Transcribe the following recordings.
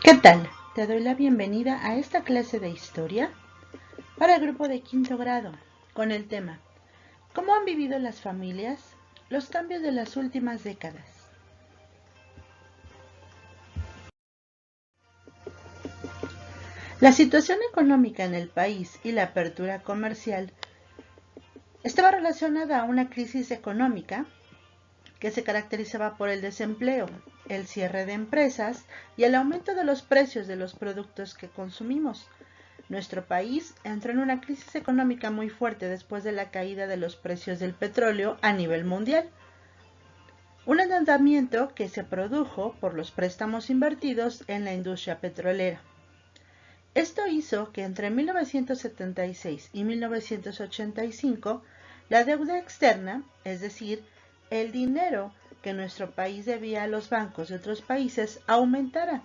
¿Qué tal? Te doy la bienvenida a esta clase de historia para el grupo de quinto grado con el tema ¿Cómo han vivido las familias los cambios de las últimas décadas? La situación económica en el país y la apertura comercial estaba relacionada a una crisis económica que se caracterizaba por el desempleo, el cierre de empresas y el aumento de los precios de los productos que consumimos. Nuestro país entró en una crisis económica muy fuerte después de la caída de los precios del petróleo a nivel mundial. Un endeudamiento que se produjo por los préstamos invertidos en la industria petrolera. Esto hizo que entre 1976 y 1985 la deuda externa, es decir, el dinero que nuestro país debía a los bancos de otros países, aumentara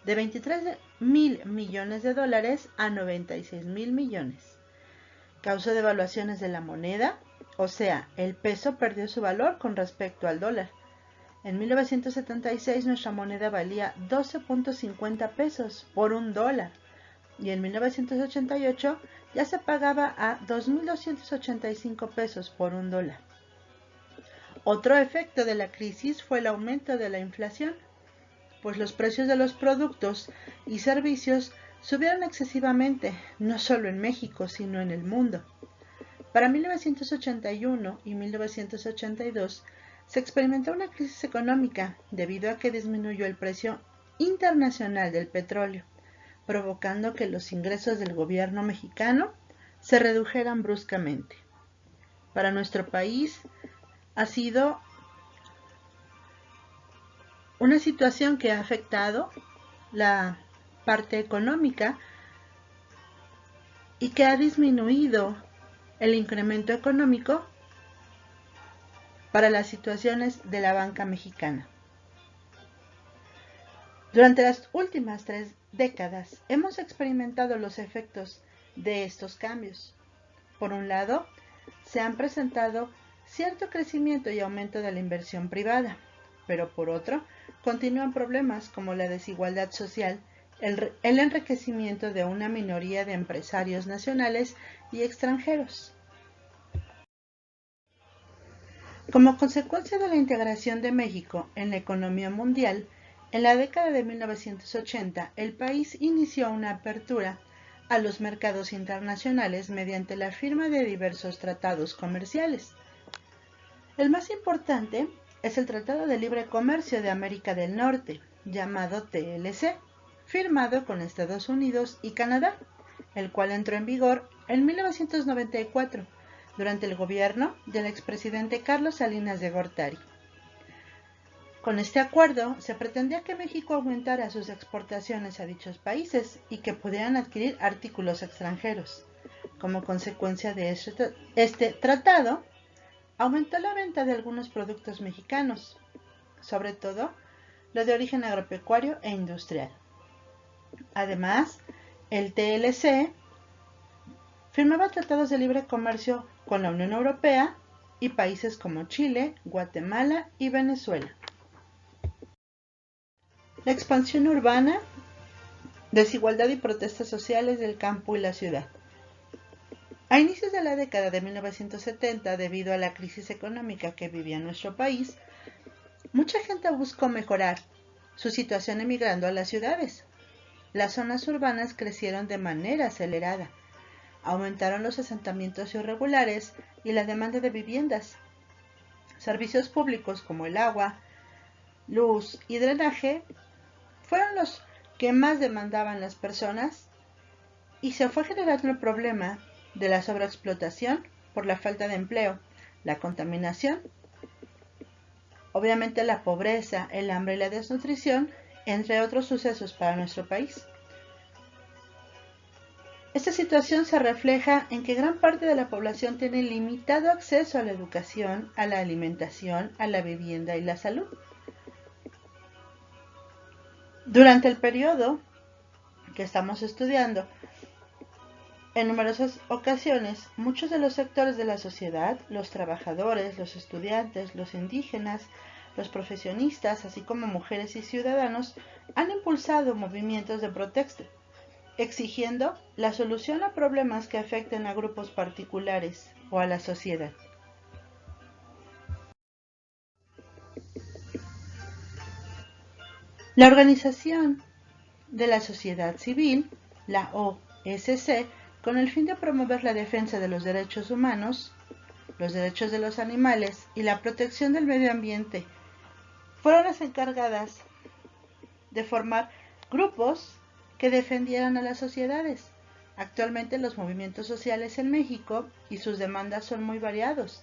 de 23.000 millones de dólares a 96.000 millones. Causó devaluaciones de la moneda, o sea, el peso perdió su valor con respecto al dólar. En 1976 nuestra moneda valía 12.50 pesos por un dólar y en 1988 ya se pagaba a 2.285 pesos por un dólar. Otro efecto de la crisis fue el aumento de la inflación, pues los precios de los productos y servicios subieron excesivamente, no solo en México, sino en el mundo. Para 1981 y 1982 se experimentó una crisis económica debido a que disminuyó el precio internacional del petróleo, provocando que los ingresos del gobierno mexicano se redujeran bruscamente. Para nuestro país ha sido una situación que ha afectado la parte económica y que ha disminuido el incremento económico para las situaciones de la banca mexicana. Durante las últimas 3 décadas hemos experimentado los efectos de estos cambios. Por un lado, se han presentado cierto crecimiento y aumento de la inversión privada, pero por otro, continúan problemas como la desigualdad social, el enriquecimiento de una minoría de empresarios nacionales y extranjeros. Como consecuencia de la integración de México en la economía mundial, en la década de 1980 el país inició una apertura a los mercados internacionales mediante la firma de diversos tratados comerciales. El más importante es el Tratado de Libre Comercio de América del Norte, llamado TLC, firmado con Estados Unidos y Canadá, el cual entró en vigor en 1994 durante el gobierno del expresidente Carlos Salinas de Gortari. Con este acuerdo se pretendía que México aumentara sus exportaciones a dichos países y que pudieran adquirir artículos extranjeros. Como consecuencia de este tratado, aumentó la venta de algunos productos mexicanos, sobre todo los de origen agropecuario e industrial. Además, el TLC firmaba tratados de libre comercio con la Unión Europea y países como Chile, Guatemala y Venezuela. La expansión urbana, desigualdad y protestas sociales del campo y la ciudad. A inicios de la década de 1970, debido a la crisis económica que vivía nuestro país, mucha gente buscó mejorar su situación emigrando a las ciudades. Las zonas urbanas crecieron de manera acelerada, aumentaron los asentamientos irregulares y la demanda de viviendas. Servicios públicos como el agua, luz y drenaje fueron los que más demandaban las personas y se fue generando el problema de la sobreexplotación por la falta de empleo, la contaminación, obviamente la pobreza, el hambre y la desnutrición, entre otros sucesos para nuestro país. Esta situación se refleja en que gran parte de la población tiene limitado acceso a la educación, a la alimentación, a la vivienda y la salud. Durante el periodo que estamos estudiando, en numerosas ocasiones, muchos de los sectores de la sociedad, los trabajadores, los estudiantes, los indígenas, Los profesionistas, así como mujeres y ciudadanos, han impulsado movimientos de protesta, exigiendo la solución a problemas que afecten a grupos particulares o a la sociedad. La organización de la sociedad civil, la OSC, con el fin de promover la defensa de los derechos humanos, los derechos de los animales y la protección del medio ambiente, fueron las encargadas de formar grupos que defendieran a las sociedades. Actualmente los movimientos sociales en México y sus demandas son muy variados.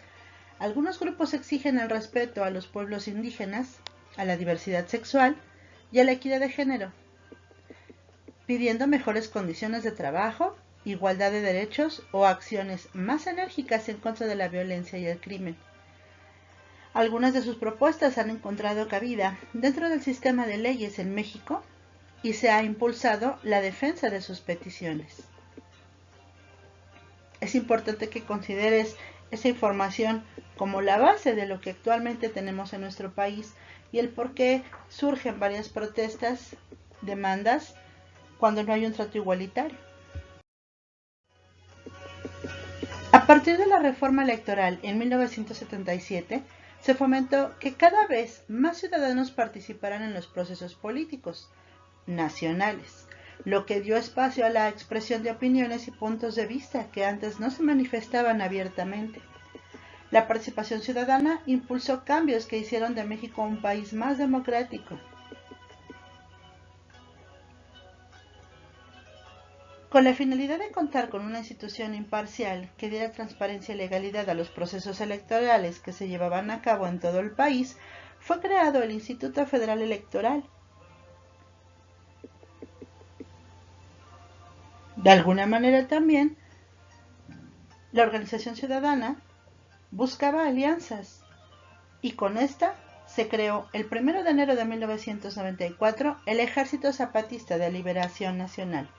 Algunos grupos exigen el respeto a los pueblos indígenas, a la diversidad sexual y a la equidad de género, pidiendo mejores condiciones de trabajo, igualdad de derechos o acciones más enérgicas en contra de la violencia y el crimen. Algunas de sus propuestas han encontrado cabida dentro del sistema de leyes en México y se ha impulsado la defensa de sus peticiones. Es importante que consideres esa información como la base de lo que actualmente tenemos en nuestro país y el por qué surgen varias protestas, demandas, cuando no hay un trato igualitario. A partir de la reforma electoral en 1977, se fomentó que cada vez más ciudadanos participaran en los procesos políticos nacionales, lo que dio espacio a la expresión de opiniones y puntos de vista que antes no se manifestaban abiertamente. La participación ciudadana impulsó cambios que hicieron de México un país más democrático. Con la finalidad de contar con una institución imparcial que diera transparencia y legalidad a los procesos electorales que se llevaban a cabo en todo el país, fue creado el Instituto Federal Electoral. De alguna manera también, la organización ciudadana buscaba alianzas y con esta se creó el 1 de enero de 1994 el Ejército Zapatista de Liberación Nacional,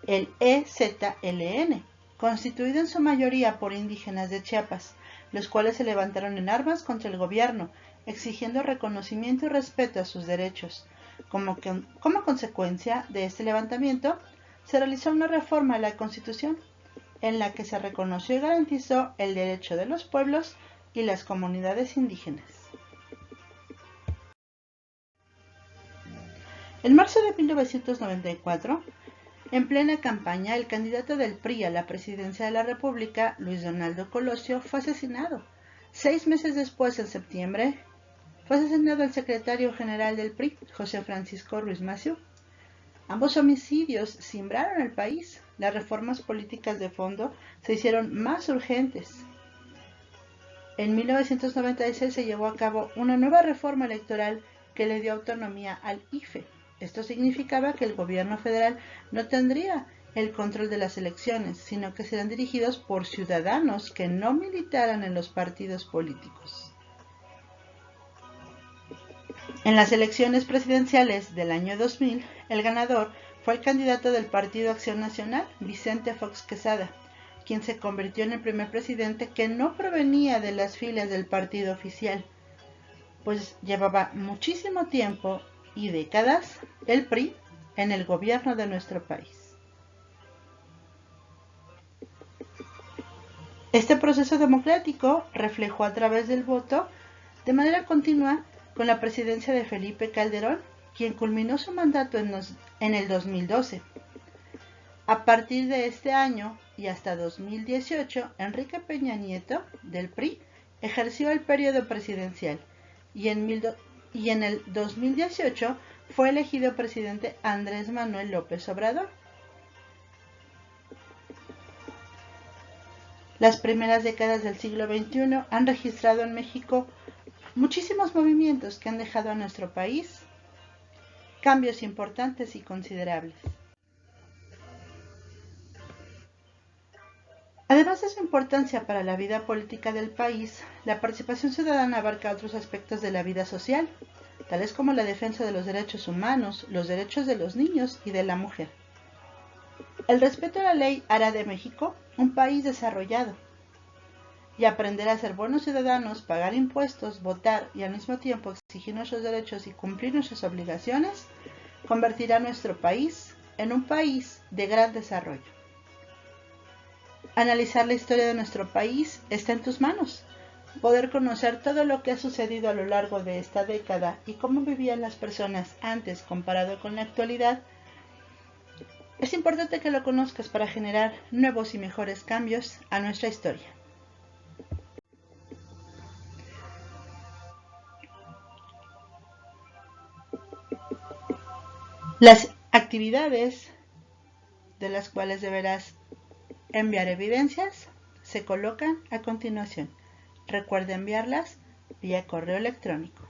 el EZLN, constituido en su mayoría por indígenas de Chiapas, los cuales se levantaron en armas contra el gobierno, exigiendo reconocimiento y respeto a sus derechos. Como consecuencia de este levantamiento, se realizó una reforma a la Constitución, en la que se reconoció y garantizó el derecho de los pueblos y las comunidades indígenas. En marzo de 1994, en plena campaña, el candidato del PRI a la presidencia de la República, Luis Donaldo Colosio, fue asesinado. 6 meses después, en septiembre, fue asesinado el secretario general del PRI, José Francisco Ruiz Massieu. Ambos homicidios cimbraron el país. Las reformas políticas de fondo se hicieron más urgentes. En 1996 se llevó a cabo una nueva reforma electoral que le dio autonomía al IFE. Esto significaba que el gobierno federal no tendría el control de las elecciones, sino que serán dirigidos por ciudadanos que no militaran en los partidos políticos. En las elecciones presidenciales del año 2000, el ganador fue el candidato del Partido Acción Nacional, Vicente Fox Quesada, quien se convirtió en el primer presidente que no provenía de las filas del partido oficial, pues llevaba muchísimo tiempo y décadas el PRI en el gobierno de nuestro país. Este proceso democrático reflejó a través del voto de manera continua con la presidencia de Felipe Calderón, quien culminó su mandato en el 2012. A partir de este año y hasta 2018, Enrique Peña Nieto, del PRI, ejerció el periodo presidencial y en el 2018 fue elegido presidente Andrés Manuel López Obrador. Las primeras décadas del siglo XXI han registrado en México muchísimos movimientos que han dejado a nuestro país cambios importantes y considerables. Además de su importancia para la vida política del país, la participación ciudadana abarca otros aspectos de la vida social, tales como la defensa de los derechos humanos, los derechos de los niños y de la mujer. El respeto a la ley hará de México un país desarrollado. y aprender a ser buenos ciudadanos, pagar impuestos, votar y al mismo tiempo exigir nuestros derechos y cumplir nuestras obligaciones, convertirá a nuestro país en un país de gran desarrollo. Analizar la historia de nuestro país está en tus manos. Poder conocer todo lo que ha sucedido a lo largo de esta década y cómo vivían las personas antes comparado con la actualidad, es importante que lo conozcas para generar nuevos y mejores cambios a nuestra historia. Las actividades de las cuales deberás enviar evidencias se colocan a continuación. Recuerda enviarlas vía correo electrónico.